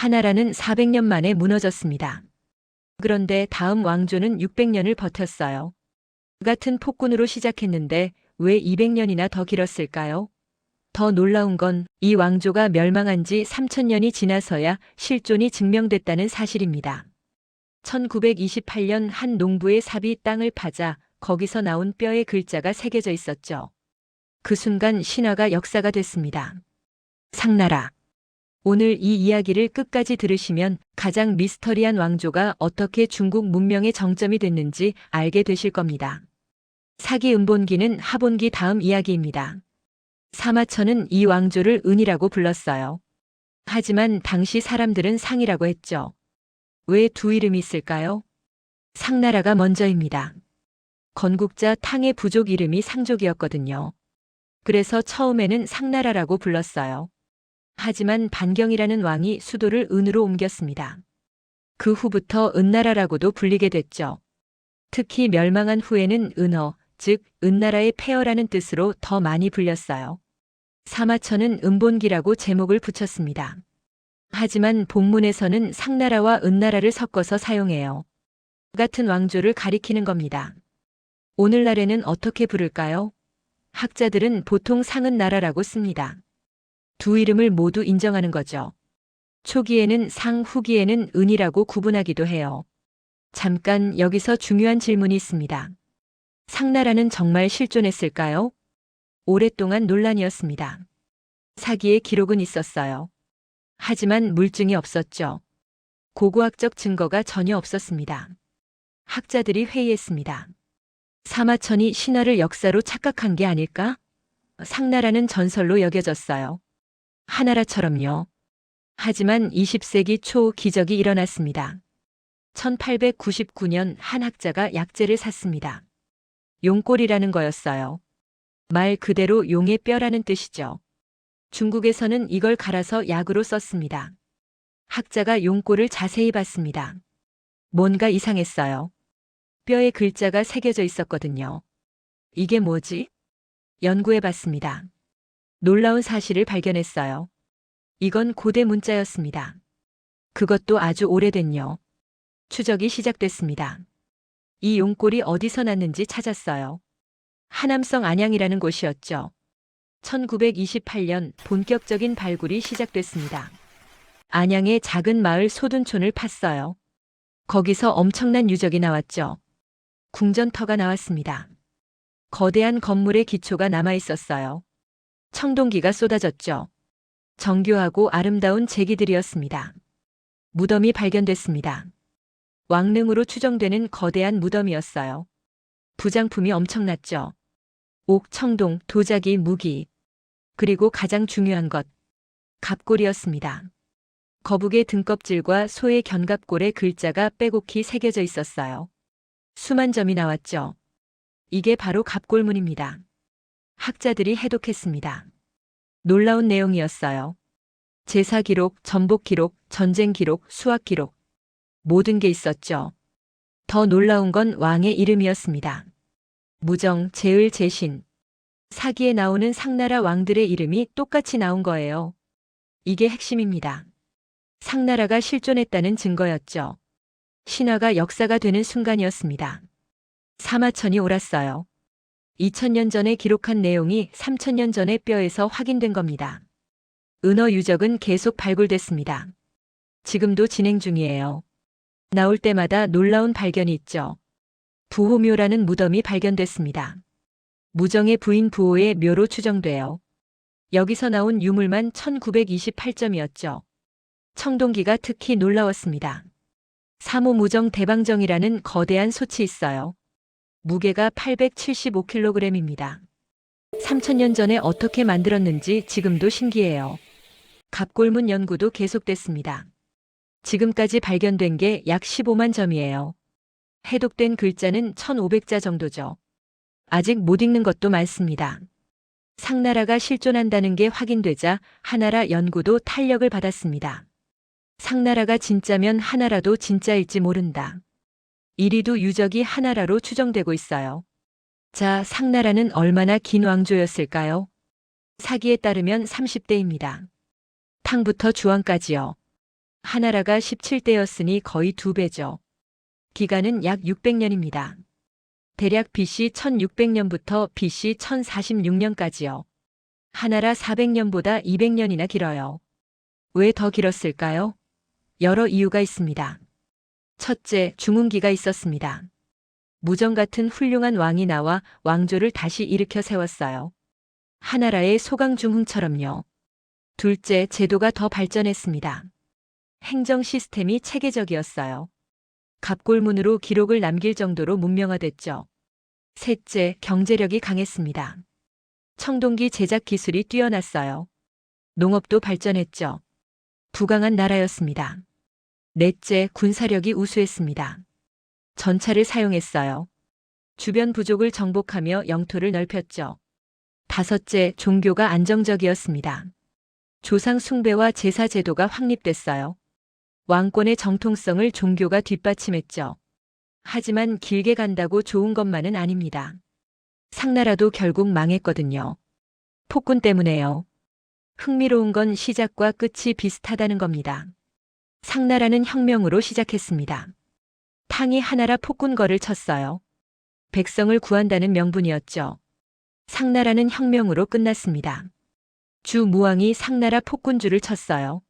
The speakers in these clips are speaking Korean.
하나라는 400년 만에 무너졌습니다. 그런데 다음 왕조는 600년을 버텼어요. 같은 폭군으로 시작했는데 왜 200년이나 더 길었을까요? 더 놀라운 건 이 왕조가 멸망한 지 3000년이 지나서야 실존이 증명됐다는 사실입니다. 1928년 한 농부의 삽이 땅을 파자 거기서 나온 뼈의 글자가 새겨져 있었죠. 그 순간 신화가 역사가 됐습니다. 상나라. 오늘 이 이야기를 끝까지 들으시면 가장 미스터리한 왕조가 어떻게 중국 문명의 정점이 됐는지 알게 되실 겁니다. 사기 은본기는 하본기 다음 이야기입니다. 사마천은 이 왕조를 은이라고 불렀어요. 하지만 당시 사람들은 상이라고 했죠. 왜 두 이름이 있을까요? 상나라가 먼저입니다. 건국자 탕의 부족 이름이 상족이었거든요. 그래서 처음에는 상나라라고 불렀어요. 하지만 반경이라는 왕이 수도를 은으로 옮겼습니다. 그 후부터 은나라라고도 불리게 됐죠. 특히 멸망한 후에는 은어, 즉 은나라의 폐허라는 뜻으로 더 많이 불렸어요. 사마천은 은본기라고 제목을 붙였습니다. 하지만 본문에서는 상나라와 은나라를 섞어서 사용해요. 같은 왕조를 가리키는 겁니다. 오늘날에는 어떻게 부를까요? 학자들은 보통 상은 나라라고 씁니다. 두 이름을 모두 인정하는 거죠. 초기에는 상, 후기에는 은이라고 구분하기도 해요. 잠깐 여기서 중요한 질문이 있습니다. 상나라는 정말 실존했을까요? 오랫동안 논란이었습니다. 사기의 기록은 있었어요. 하지만 물증이 없었죠. 고고학적 증거가 전혀 없었습니다. 학자들이 회의했습니다. 사마천이 신화를 역사로 착각한 게 아닐까? 상나라는 전설로 여겨졌어요. 하나라처럼요. 하지만 20세기 초 기적이 일어났습니다. 1899년 한 학자가 약재를 샀습니다. 용골이라는 거였어요. 말 그대로 용의 뼈라는 뜻이죠. 중국에서는 이걸 갈아서 약으로 썼습니다. 학자가 용골을 자세히 봤습니다. 뭔가 이상했어요. 뼈에 글자가 새겨져 있었거든요. 이게 뭐지? 연구해 봤습니다. 놀라운 사실을 발견했어요. 이건 고대 문자였습니다. 그것도 아주 오래된요. 추적이 시작됐습니다. 이 용골이 어디서 났는지 찾았어요. 하남성 안양이라는 곳이었죠. 1928년 본격적인 발굴이 시작됐습니다. 안양의 작은 마을 소둔촌을 팠어요. 거기서 엄청난 유적이 나왔죠. 궁전터가 나왔습니다. 거대한 건물의 기초가 남아 있었어요. 청동기가 쏟아졌죠. 정교하고 아름다운 제기들이었습니다. 무덤이 발견됐습니다. 왕릉으로 추정되는 거대한 무덤이었어요. 부장품이 엄청났죠. 옥, 청동, 도자기, 무기. 그리고 가장 중요한 것, 갑골이었습니다. 거북의 등껍질과 소의 견갑골에 글자가 빼곡히 새겨져 있었어요. 수만 점이 나왔죠. 이게 바로 갑골문입니다. 학자들이 해독했습니다. 놀라운 내용이었어요. 제사 기록, 전복 기록, 전쟁 기록, 수학 기록. 모든 게 있었죠. 더 놀라운 건 왕의 이름이었습니다. 무정, 제을, 제신. 사기에 나오는 상나라 왕들의 이름이 똑같이 나온 거예요. 이게 핵심입니다. 상나라가 실존했다는 증거였죠. 신화가 역사가 되는 순간이었습니다. 사마천이 옳았어요. 2000년 전에 기록한 내용이 3000년 전의 뼈에서 확인된 겁니다. 은어 유적은 계속 발굴됐습니다. 지금도 진행 중이에요. 나올 때마다 놀라운 발견이 있죠. 부호묘라는 무덤이 발견됐습니다. 무정의 부인 부호의 묘로 추정돼요. 여기서 나온 유물만 1928점이었죠. 청동기가 특히 놀라웠습니다. 사모무정 대방정이라는 거대한 솥이 있어요. 무게가 875kg입니다. 3000년 전에 어떻게 만들었는지 지금도 신기해요. 갑골문 연구도 계속됐습니다. 지금까지 발견된 게 약 15만 점이에요. 해독된 글자는 1500자 정도죠. 아직 못 읽는 것도 많습니다. 상나라가 실존한다는 게 확인되자 하나라 연구도 탄력을 받았습니다. 상나라가 진짜면 하나라도 진짜일지 모른다. 이리도 유적이 하나라로 추정되고 있어요. 자, 상나라는 얼마나 긴 왕조였을까요? 사기에 따르면 30대입니다. 탕부터 주왕까지요. 하나라가 17대였으니 거의 2배죠. 기간은 약 600년입니다. 대략 BC 1600년부터 BC 1046년까지요. 하나라 400년보다 200년이나 길어요. 왜 더 길었을까요? 여러 이유가 있습니다. 첫째, 중흥기가 있었습니다. 무정 같은 훌륭한 왕이 나와 왕조를 다시 일으켜 세웠어요. 하나라의 소강중흥처럼요. 둘째, 제도가 더 발전했습니다. 행정 시스템이 체계적이었어요. 갑골문으로 기록을 남길 정도로 문명화됐죠. 셋째, 경제력이 강했습니다. 청동기 제작 기술이 뛰어났어요. 농업도 발전했죠. 부강한 나라였습니다. 넷째, 군사력이 우수했습니다. 전차를 사용했어요. 주변 부족을 정복하며 영토를 넓혔죠. 다섯째, 종교가 안정적이었습니다. 조상 숭배와 제사 제도가 확립됐어요. 왕권의 정통성을 종교가 뒷받침했죠. 하지만 길게 간다고 좋은 것만은 아닙니다. 상나라도 결국 망했거든요. 폭군 때문에요. 흥미로운 건 시작과 끝이 비슷하다는 겁니다. 상나라는 혁명으로 시작했습니다. 탕이 하나라 폭군거를 쳤어요. 백성을 구한다는 명분이었죠. 상나라는 혁명으로 끝났습니다. 주무왕이 상나라 폭군주를 쳤어요.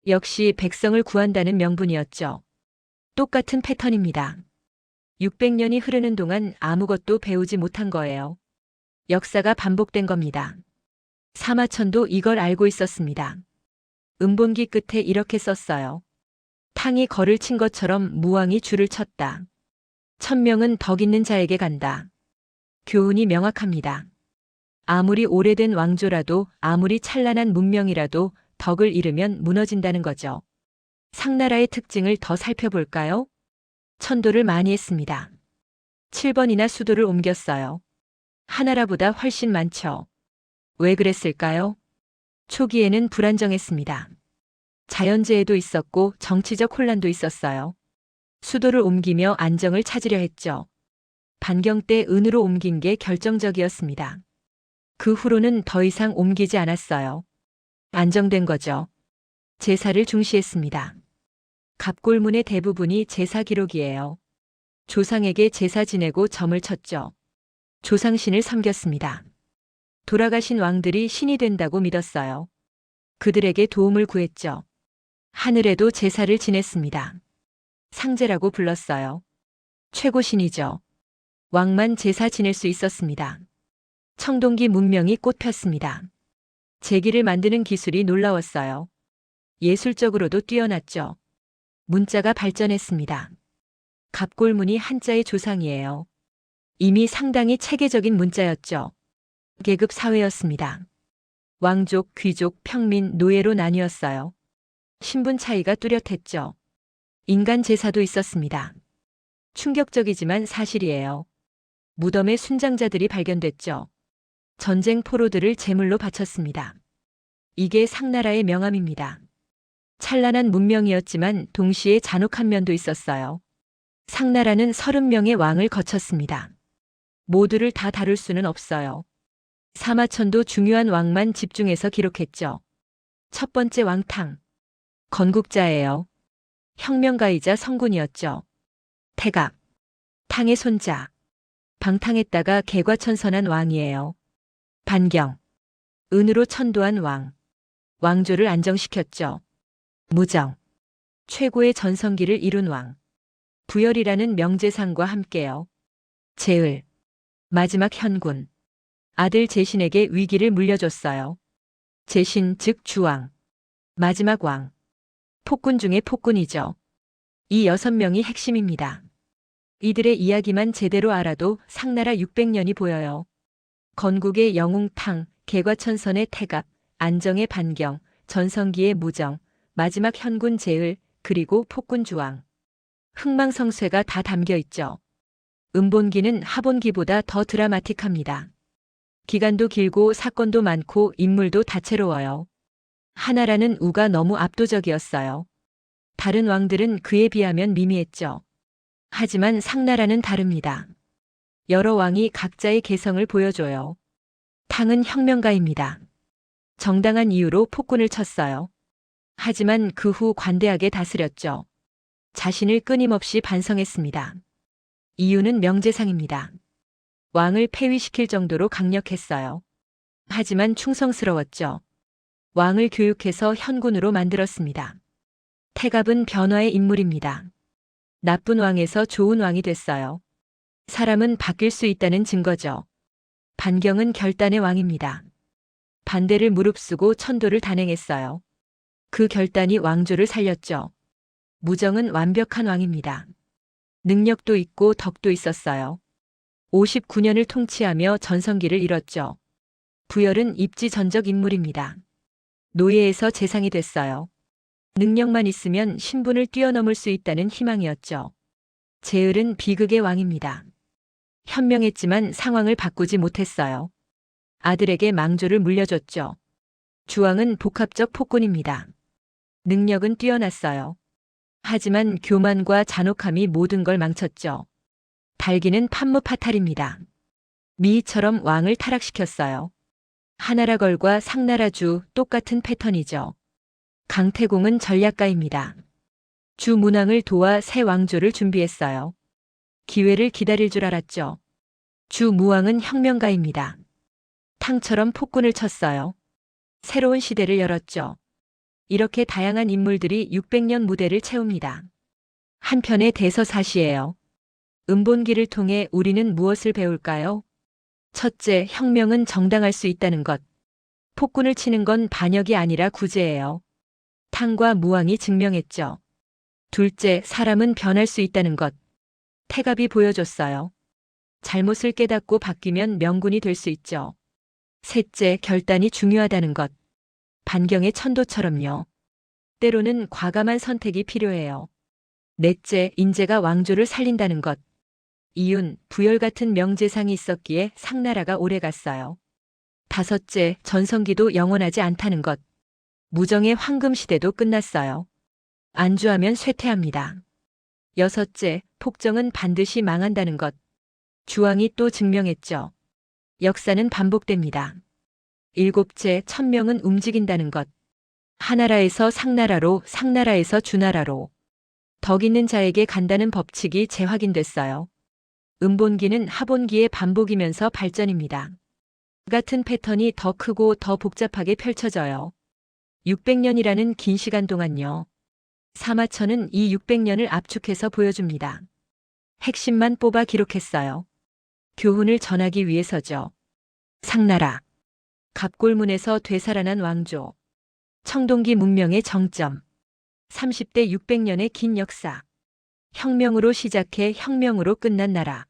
역시 백성을 구한다는 명분이었죠. 똑같은 패턴입니다. 600년이 흐르는 동안 아무것도 배우지 못한 거예요. 역사가 반복된 겁니다. 사마천도 이걸 알고 있었습니다. 음본기 끝에 이렇게 썼어요. 탕이 거를 친 것처럼 무왕이 주를 쳤다. 천명은 덕 있는 자에게 간다. 교훈이 명확합니다. 아무리 오래된 왕조라도 아무리 찬란한 문명이라도 덕을 잃으면 무너진다는 거죠. 상나라의 특징을 더 살펴볼까요? 천도를 많이 했습니다. 7번이나 수도를 옮겼어요. 하나라보다 훨씬 많죠. 왜 그랬을까요? 초기에는 불안정했습니다. 자연재해도 있었고 정치적 혼란도 있었어요. 수도를 옮기며 안정을 찾으려 했죠. 반경 때 은으로 옮긴 게 결정적이었습니다. 그 후로는 더 이상 옮기지 않았어요. 안정된 거죠. 제사를 중시했습니다. 갑골문의 대부분이 제사 기록이에요. 조상에게 제사 지내고 점을 쳤죠. 조상신을 섬겼습니다. 돌아가신 왕들이 신이 된다고 믿었어요. 그들에게 도움을 구했죠. 하늘에도 제사를 지냈습니다. 상제라고 불렀어요. 최고신이죠. 왕만 제사 지낼 수 있었습니다. 청동기 문명이 꽃폈습니다. 제기를 만드는 기술이 놀라웠어요. 예술적으로도 뛰어났죠. 문자가 발전했습니다. 갑골문이 한자의 조상이에요. 이미 상당히 체계적인 문자였죠. 계급 사회였습니다. 왕족, 귀족, 평민, 노예로 나뉘었어요. 신분 차이가 뚜렷했죠. 인간 제사도 있었습니다. 충격적이지만 사실이에요. 무덤에 순장자들이 발견됐죠. 전쟁 포로들을 제물로 바쳤습니다. 이게 상나라의 명암입니다. 찬란한 문명이었지만 동시에 잔혹한 면도 있었어요. 상나라는 30명의 왕을 거쳤습니다. 모두를 다 다룰 수는 없어요. 사마천도 중요한 왕만 집중해서 기록했죠. 첫 번째 왕 탕. 건국자예요. 혁명가이자 성군이었죠. 태갑. 탕의 손자. 방탕했다가 개과천선한 왕이에요. 반경. 은으로 천도한 왕. 왕조를 안정시켰죠. 무정. 최고의 전성기를 이룬 왕. 부열이라는 명제상과 함께요. 제을. 마지막 현군. 아들 제신에게 위기를 물려줬어요. 제신 즉 주왕. 마지막 왕. 폭군 중의 폭군이죠. 이 6명이 핵심입니다. 이들의 이야기만 제대로 알아도 상나라 600년이 보여요. 건국의 영웅 탕, 개과천선의 태갑, 안정의 반경, 전성기의 무정, 마지막 현군 제을, 그리고 폭군 주왕. 흥망성쇠가 다 담겨 있죠. 음본기는 하본기보다 더 드라마틱합니다. 기간도 길고 사건도 많고 인물도 다채로워요. 하나라는 우가 너무 압도적이었어요. 다른 왕들은 그에 비하면 미미했죠. 하지만 상나라는 다릅니다. 여러 왕이 각자의 개성을 보여줘요. 탕은 혁명가입니다. 정당한 이유로 폭군을 쳤어요. 하지만 그 후 관대하게 다스렸죠. 자신을 끊임없이 반성했습니다. 이유는 명제상입니다. 왕을 폐위시킬 정도로 강력했어요. 하지만 충성스러웠죠. 왕을 교육해서 현군으로 만들었습니다. 태갑은 변화의 인물입니다. 나쁜 왕에서 좋은 왕이 됐어요. 사람은 바뀔 수 있다는 증거죠. 반경은 결단의 왕입니다. 반대를 무릅쓰고 천도를 단행했어요. 그 결단이 왕조를 살렸죠. 무정은 완벽한 왕입니다. 능력도 있고 덕도 있었어요. 59년을 통치하며 전성기를 이뤘죠. 부열은 입지전적 인물입니다. 노예에서 재상이 됐어요. 능력만 있으면 신분을 뛰어넘을 수 있다는 희망이었죠. 제을은 비극의 왕입니다. 현명했지만 상황을 바꾸지 못했어요. 아들에게 망조를 물려줬죠. 주왕은 복합적 폭군입니다. 능력은 뛰어났어요. 하지만 교만과 잔혹함이 모든 걸 망쳤죠. 달기는 판무파탈입니다. 미희처럼 왕을 타락시켰어요. 하나라 걸과 상나라 주 똑같은 패턴이죠. 강태공은 전략가입니다. 주 문왕을 도와 새 왕조를 준비했어요. 기회를 기다릴 줄 알았죠. 주 무왕은 혁명가입니다. 탕처럼 폭군을 쳤어요. 새로운 시대를 열었죠. 이렇게 다양한 인물들이 600년 무대를 채웁니다. 한편의 대서사시예요. 음본기를 통해 우리는 무엇을 배울까요? 첫째, 혁명은 정당할 수 있다는 것. 폭군을 치는 건 반역이 아니라 구제예요. 탕과 무왕이 증명했죠. 둘째, 사람은 변할 수 있다는 것. 태갑이 보여줬어요. 잘못을 깨닫고 바뀌면 명군이 될 수 있죠. 셋째, 결단이 중요하다는 것. 반경의 천도처럼요. 때로는 과감한 선택이 필요해요. 넷째, 인재가 왕조를 살린다는 것. 이윤, 부열 같은 명제상이 있었기에 상나라가 오래갔어요. 다섯째, 전성기도 영원하지 않다는 것. 무정의 황금시대도 끝났어요. 안주하면 쇠퇴합니다. 여섯째, 폭정은 반드시 망한다는 것. 주왕이 또 증명했죠. 역사는 반복됩니다. 일곱째, 천명은 움직인다는 것. 하나라에서 상나라로, 상나라에서 주나라로. 덕 있는 자에게 간다는 법칙이 재확인됐어요. 음본기는 하본기의 반복이면서 발전입니다. 같은 패턴이 더 크고 더 복잡하게 펼쳐져요. 600년이라는 긴 시간 동안요. 사마천은 이 600년을 압축해서 보여줍니다. 핵심만 뽑아 기록했어요. 교훈을 전하기 위해서죠. 상나라. 갑골문에서 되살아난 왕조. 청동기 문명의 정점. 30대 600년의 긴 역사. 혁명으로 시작해 혁명으로 끝난 나라.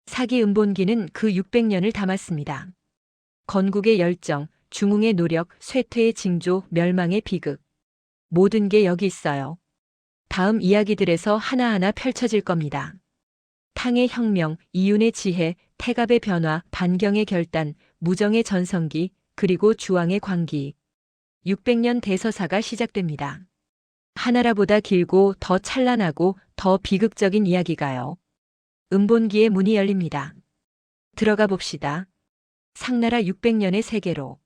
사기 음본기는 그 600년을 담았습니다. 건국의 열정, 중흥의 노력, 쇠퇴의 징조, 멸망의 비극. 모든 게 여기 있어요. 다음 이야기들에서 하나하나 펼쳐질 겁니다. 탕의 혁명, 이윤의 지혜, 태갑의 변화, 반경의 결단, 무정의 전성기, 그리고 주왕의 광기. 600년 대서사가 시작됩니다. 하나라보다 길고 더 찬란하고 더 비극적인 이야기가요. 음본기의 문이 열립니다. 들어가 봅시다. 상나라 600년의 세계로.